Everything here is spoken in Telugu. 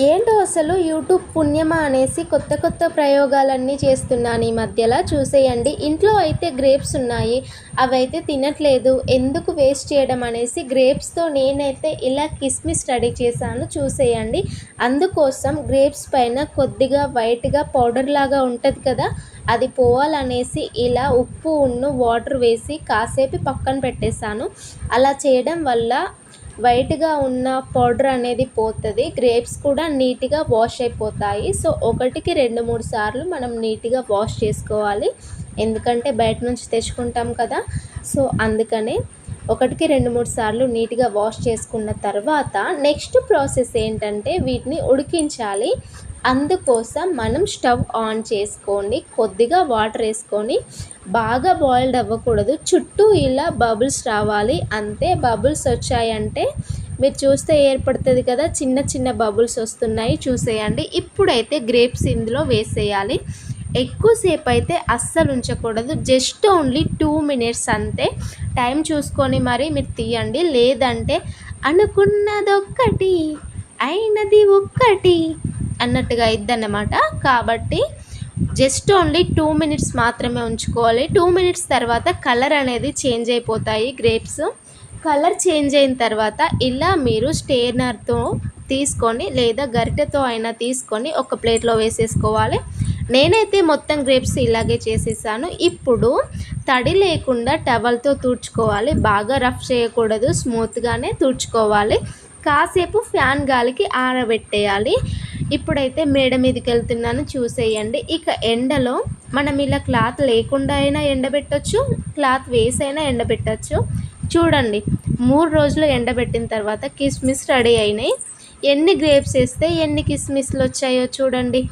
ఏంటో అసలు యూట్యూబ్ పుణ్యమా అనేసి కొత్త కొత్త ప్రయోగాలన్నీ చేస్తున్నాను ఈ మధ్యలో. చూసేయండి, ఇంట్లో అయితే గ్రేప్స్ ఉన్నాయి, అవైతే తినట్లేదు, ఎందుకు వేస్ట్ చేయడం అనేసి గ్రేప్స్తో నేనైతే ఇలా కిస్మిస్ రెడీ చేశాను. చూసేయండి, అందుకోసం గ్రేప్స్ పైన కొద్దిగా వైట్గా పౌడర్ లాగా ఉంటుంది కదా, అది పోవాలనేసి ఇలా ఉప్పు వాటర్ వేసి కాసేపు పక్కన పెట్టేశాను. అలా చేయడం వల్ల వైట్గా ఉన్న పౌడర్ అనేది పోతుంది, గ్రేప్స్ కూడా నీట్గా వాష్ అయిపోతాయి. సో ఒకటికి 2-3 సార్లు మనం నీట్గా వాష్ చేసుకోవాలి, ఎందుకంటే బయట నుంచి తెచ్చుకుంటాం కదా. సో అందుకనే ఒకటికి 2-3 సార్లు నీట్గా వాష్ చేసుకున్న తర్వాత నెక్స్ట్ ప్రాసెస్ ఏంటంటే వీటిని ఉడికించాలి. అందుకోసం మనం స్టవ్ ఆన్ చేసుకొని కొద్దిగా వాటర్ వేసుకొని, బాగా బాయిల్డ్ అవ్వకూడదు, చుట్టూ ఇలా బబుల్స్ రావాలి అంతే. బబుల్స్ వచ్చాయంటే మీరు చూస్తే ఏర్పడుతుంది కదా, చిన్న చిన్న బబుల్స్ వస్తున్నాయి, చూసేయండి. ఇప్పుడైతే గ్రేప్స్ ఇందులో వేసేయాలి. ఎక్కువసేపు అయితే అస్సలు ఉంచకూడదు, జస్ట్ ఓన్లీ 2 మినిట్స్ అంతే. టైం చూసుకొని మరి మీరు తీయండి, లేదంటే అనుకున్నదొక్కటి అయినది ఒక్కటి అన్నట్టుగా ఇద్దన్నమాట. కాబట్టి జస్ట్ ఓన్లీ 2 మినిట్స్ మాత్రమే ఉంచుకోవాలి. 2 మినిట్స్ తర్వాత కలర్ అనేది చేంజ్ అయిపోతాయి గ్రేప్స్. కలర్ చేంజ్ అయిన తర్వాత ఇలా మీరు స్టెయినర్తో తీసుకొని లేదా గరిటెతో అయినా తీసుకొని ఒక ప్లేట్లో వేసేసుకోవాలి. నేనైతే మొత్తం గ్రేప్స్ ఇలాగే చేసేసాను. ఇప్పుడు తడి లేకుండా టవల్తో తుడుచుకోవాలి, బాగా రఫ్ చేయకూడదు, స్మూత్గానే తుడుచుకోవాలి. కాసేపు ఫ్యాన్ గాలికి ఆరబెట్టేయాలి. ఇప్పుడైతే మేడ మీదకి వెళ్తున్నాను, చూసేయండి. ఇక ఎండలో మనం ఇలా క్లాత్ లేకుండా అయినా ఎండబెట్టచ్చు, క్లాత్ వేసైనా ఎండబెట్టచ్చు. చూడండి, 3 రోజులు ఎండబెట్టిన తర్వాత కిస్మిస్ రెడీ అయినాయి. ఎన్ని గ్రేప్స్ వేస్తే ఎన్ని కిస్మిస్లు వచ్చాయో చూడండి.